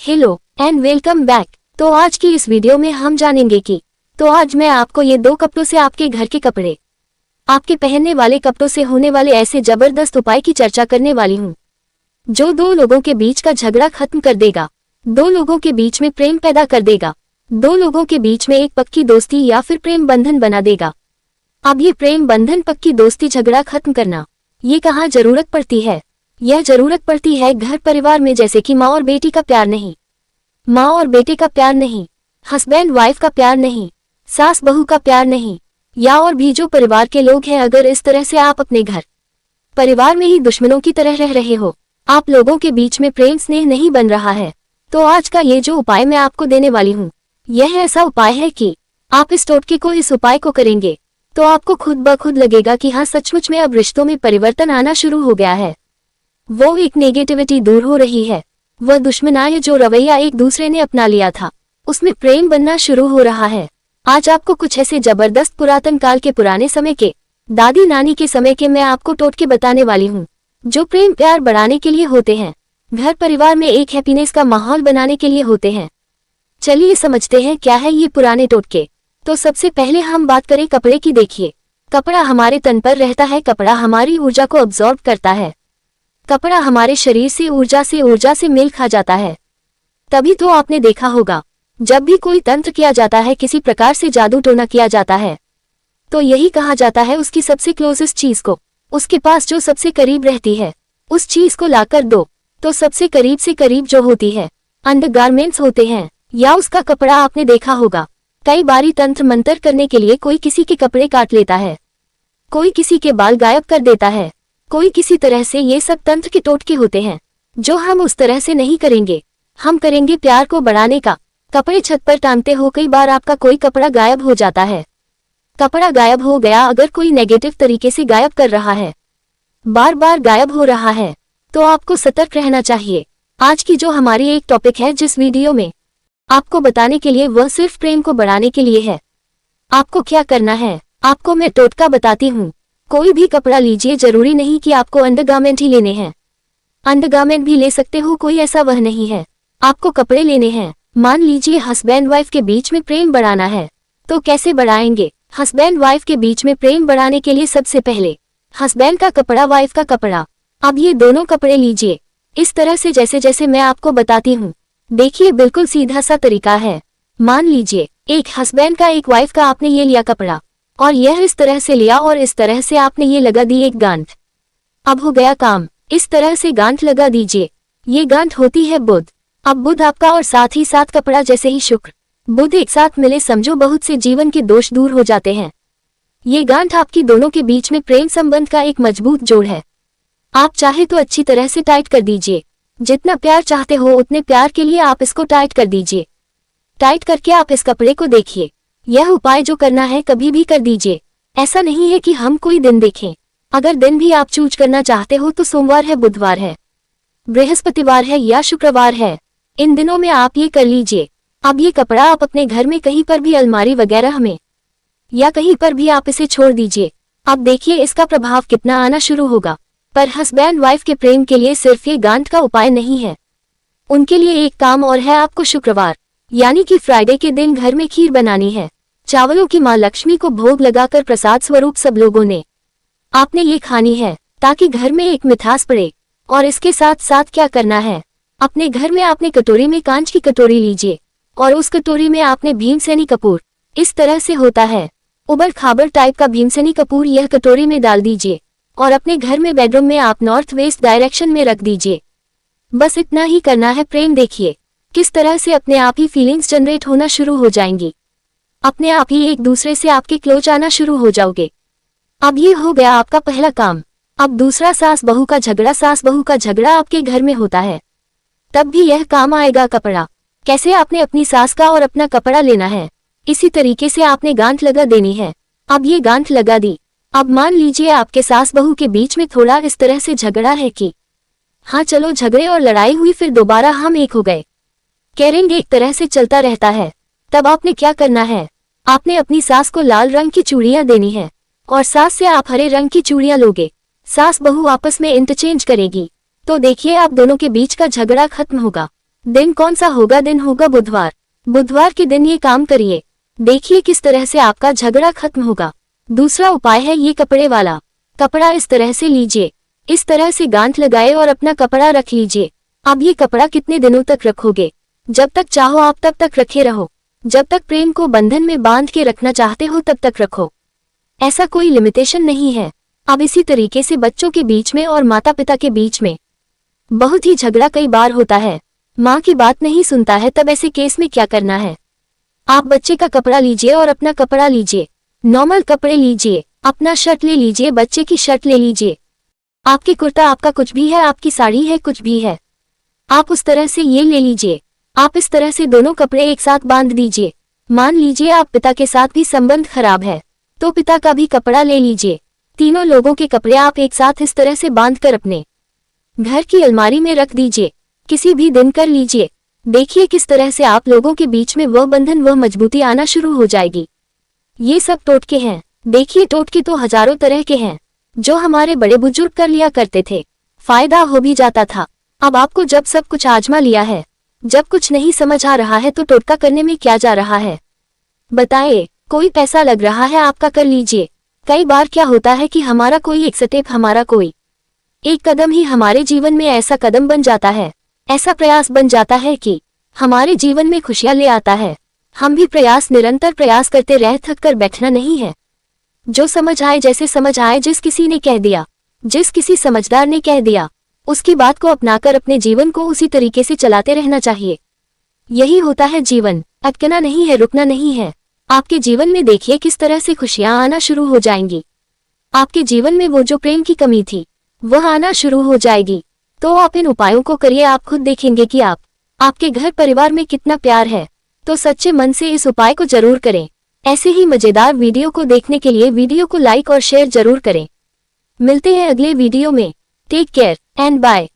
Hello and welcome back. तो आज की इस वीडियो में हम जानेंगे कि आज मैं आपको ये 2 कपड़ों से आपके घर के कपड़े, आपके पहनने वाले कपड़ों से होने वाले ऐसे जबरदस्त उपाय की चर्चा करने वाली हूँ जो 2 लोगों के बीच का झगड़ा खत्म कर देगा, 2 लोगों के बीच में प्रेम पैदा कर देगा, 2 लोगों के बीच में एक पक्की दोस्ती या फिर प्रेम बंधन बना देगा। अब ये प्रेम बंधन, पक्की दोस्ती, झगड़ा खत्म करना, ये कहाँ जरूरत पड़ती है? यह जरूरत पड़ती है घर परिवार में, जैसे कि माँ और बेटी का प्यार नहीं, माँ और बेटे का प्यार नहीं, हस्बैंड वाइफ का प्यार नहीं, सास बहू का प्यार नहीं, या और भी जो परिवार के लोग हैं। अगर इस तरह से आप अपने घर परिवार में ही दुश्मनों की तरह रह रहे हो, आप लोगों के बीच में प्रेम स्नेह नहीं बन रहा है, तो आज का ये जो उपाय मैं आपको देने वाली हूँ, यह ऐसा उपाय है कि आप इस टोटके को, इस उपाय को करेंगे तो आपको खुद ब खुद लगेगा कि हाँ, सचमुच में अब रिश्तों में परिवर्तन आना शुरू हो गया है। वो एक नेगेटिविटी दूर हो रही है, वह दुश्मनाई जो रवैया एक दूसरे ने अपना लिया था, उसमें प्रेम बनना शुरू हो रहा है। आज आपको कुछ ऐसे जबरदस्त पुरातन काल के, पुराने समय के, दादी नानी के समय के मैं आपको टोटके बताने वाली हूँ जो प्रेम प्यार बढ़ाने के लिए होते हैं, घर परिवार में एक हैप्पीनेस का माहौल बनाने के लिए होते हैं। चलिए समझते हैं क्या है ये पुराने टोटके। तो सबसे पहले हम बात करें कपड़े की। देखिए, कपड़ा हमारे तन पर रहता है, कपड़ा हमारी ऊर्जा को अब्सॉर्ब करता है, कपड़ा हमारे शरीर से ऊर्जा से मेल खा जाता है। तभी तो आपने देखा होगा जब भी कोई तंत्र किया जाता है, किसी प्रकार से जादू टोना किया जाता है, तो यही कहा जाता है उसकी सबसे क्लोजेस्ट चीज को, उसके पास जो सबसे करीब रहती है, उस चीज को लाकर दो। तो सबसे करीब से करीब जो होती है अंडरगारमेंट्स होते हैं, या उसका कपड़ा। आपने देखा होगा कई बारी तंत्र मंत्र करने के लिए कोई किसी के कपड़े काट लेता है, कोई किसी के बाल गायब कर देता है, कोई किसी तरह से। ये सब तंत्र के टोटके होते हैं जो हम उस तरह से नहीं करेंगे, हम करेंगे प्यार को बढ़ाने का। कपड़े छत पर टांगते हो, कई बार आपका कोई कपड़ा गायब हो जाता है, कपड़ा गायब हो गया, अगर कोई नेगेटिव तरीके से गायब कर रहा है, बार बार गायब हो रहा है, तो आपको सतर्क रहना चाहिए। आज की जो हमारी एक टॉपिक है, जिस वीडियो में आपको बताने के लिए, वह सिर्फ प्रेम को बढ़ाने के लिए है। आपको क्या करना है, आपको मैं टोटका बताती हूँ। कोई भी कपड़ा लीजिए, जरूरी नहीं कि आपको अंडरगारमेंट ही लेने हैं, अंडरगारमेंट भी ले सकते हो, कोई ऐसा वह नहीं है। आपको कपड़े लेने हैं। मान लीजिए हस्बैंड वाइफ के बीच में प्रेम बढ़ाना है, तो कैसे बढ़ाएंगे? हस्बैंड वाइफ के बीच में प्रेम बढ़ाने के लिए सबसे पहले हस्बैंड का कपड़ा, वाइफ का कपड़ा, अब ये दोनों कपड़े लीजिए इस तरह से, जैसे जैसे मैं आपको बताती हूँ। देखिए, बिल्कुल सीधा सा तरीका है। मान लीजिए एक हस्बैंड का, एक वाइफ का, आपने ये लिया कपड़ा और यह इस तरह से लिया और इस तरह से आपने ये लगा दी एक गांठ। अब हो गया काम, इस तरह से गांठ लगा दीजिए। ये गांठ होती है बुध। अब बुध आपका और साथ ही साथ कपड़ा, जैसे ही शुक्र बुध एक साथ मिले, समझो बहुत से जीवन के दोष दूर हो जाते हैं। ये गांठ आपकी दोनों के बीच में प्रेम संबंध का एक मजबूत जोड़ है। आप चाहे तो अच्छी तरह से टाइट कर दीजिए, जितना प्यार चाहते हो उतने प्यार के लिए आप इसको टाइट कर दीजिए। टाइट करके आप इस कपड़े को देखिए। यह उपाय जो करना है कभी भी कर दीजिए, ऐसा नहीं है कि हम कोई दिन देखें। अगर दिन भी आप चूज करना चाहते हो तो सोमवार है, बुधवार है, बृहस्पतिवार है या शुक्रवार है, इन दिनों में आप ये कर लीजिए। अब ये कपड़ा आप अपने घर में कहीं पर भी, अलमारी वगैरह में या कहीं पर भी आप इसे छोड़ दीजिए। अब देखिए इसका प्रभाव कितना आना शुरू होगा। पर हस्बैंड वाइफ के प्रेम के लिए सिर्फ ये गांठ का उपाय नहीं है, उनके लिए एक काम और है। आपको शुक्रवार यानी कि फ्राइडे के दिन घर में खीर बनानी है। चावलों की माँ लक्ष्मी को भोग लगाकर प्रसाद स्वरूप सब लोगों ने, आपने ये खानी है, ताकि घर में एक मिठास पड़े। और इसके साथ साथ क्या करना है, अपने घर में आपने कटोरी में, कांच की कटोरी लीजिए और उस कटोरी में आपने भीमसेनी कपूर, इस तरह से होता है उबड़ खाबड़ टाइप का भीमसेनी कपूर, यह कटोरी में डाल दीजिए और अपने घर में बेडरूम में आप नॉर्थ वेस्ट डायरेक्शन में रख दीजिए। बस इतना ही करना है। प्रेम देखिए किस तरह से अपने आप ही फीलिंग्स जनरेट होना शुरू हो जाएंगी, अपने आप ही एक दूसरे से आपके क्लोज आना शुरू हो जाओगे। अब ये हो गया आपका पहला काम। अब दूसरा, सास बहू का झगड़ा। सास बहू का झगड़ा आपके घर में होता है, तब भी यह काम आएगा कपड़ा। कैसे? आपने अपनी सास का और अपना कपड़ा लेना है, इसी तरीके से आपने गांठ लगा देनी है। अब ये गांठ लगा दी। अब मान लीजिए आपके सास बहू के बीच में थोड़ा इस तरह से झगड़ा है कि हाँ चलो झगड़े और लड़ाई हुई, फिर दोबारा हम एक हो गए, करेंगे एक तरह से चलता रहता है। तब आपने क्या करना है, आपने अपनी सास को लाल रंग की चूड़ियां देनी है और सास से आप हरे रंग की चूड़ियां लोगे। सास बहू आपस में इंटरचेंज करेगी, तो देखिए आप दोनों के बीच का झगड़ा खत्म होगा। दिन कौन सा होगा? दिन होगा बुधवार। बुधवार के दिन ये काम करिए, देखिए किस तरह से आपका झगड़ा खत्म होगा। दूसरा उपाय है ये कपड़े वाला। कपड़ा इस तरह से लीजिए, इस तरह से गांठ लगाए और अपना कपड़ा रख लीजिए। अब ये कपड़ा कितने दिनों तक रखोगे? जब तक चाहो आप तब तक रखे रहो। जब तक प्रेम को बंधन में बांध के रखना चाहते हो तब तक रखो, ऐसा कोई लिमिटेशन नहीं है। अब इसी तरीके से बच्चों के बीच में और माता पिता के बीच में बहुत ही झगड़ा कई बार होता है, माँ की बात नहीं सुनता है, तब ऐसे केस में क्या करना है? आप बच्चे का कपड़ा लीजिए और अपना कपड़ा लीजिए, नॉर्मल कपड़े लीजिए, अपना शर्ट ले लीजिए, बच्चे की शर्ट ले लीजिए, आपकी कुर्ता, आपका कुछ भी है, आपकी साड़ी है, कुछ भी है, आप उस तरह से ये ले लीजिए। आप इस तरह से दोनों कपड़े एक साथ बांध दीजिए। मान लीजिए आप पिता के साथ भी संबंध खराब है तो पिता का भी कपड़ा ले लीजिए। तीनों लोगों के कपड़े आप एक साथ इस तरह से बांधकर अपने घर की अलमारी में रख दीजिए, किसी भी दिन कर लीजिए। देखिए किस तरह से आप लोगों के बीच में वह बंधन, वह मजबूती आना शुरू हो जाएगी। ये सब टोटके हैं। देखिए टोटके तो हजारों तरह के हैं जो हमारे बड़े बुजुर्ग कर लिया करते थे, फायदा हो भी जाता था। अब आपको जब सब कुछ आजमा लिया है, जब कुछ नहीं समझ आ रहा है तो टोटका करने में क्या जा रहा है? बताइए, कोई पैसा लग रहा है आपका, कर लीजिए। कई बार क्या होता है कि हमारा कोई एक स्टेप, हमारा कोई एक कदम ही हमारे जीवन में ऐसा कदम बन जाता है, ऐसा प्रयास बन जाता है कि हमारे जीवन में खुशियां ले आता है। हम भी प्रयास, निरंतर प्रयास करते रह, थक कर बैठना नहीं है। जो समझ आए, जैसे समझ आए, जिस किसी ने कह दिया, जिस किसी समझदार ने कह दिया, उसकी बात को अपनाकर अपने जीवन को उसी तरीके से चलाते रहना चाहिए। यही होता है जीवन, अटकना नहीं है, रुकना नहीं है। आपके जीवन में देखिए किस तरह से खुशियां आना शुरू हो जाएंगी। आपके जीवन में वो जो प्रेम की कमी थी वह आना शुरू हो जाएगी। तो आप इन उपायों को करिए, आप खुद देखेंगे कि आपके घर परिवार में कितना प्यार है। तो सच्चे मन से इस उपाय को जरूर करें। ऐसे ही मजेदार वीडियो को देखने के लिए वीडियो को लाइक और शेयर जरूर करें। मिलते हैं अगले वीडियो में। Take care and bye.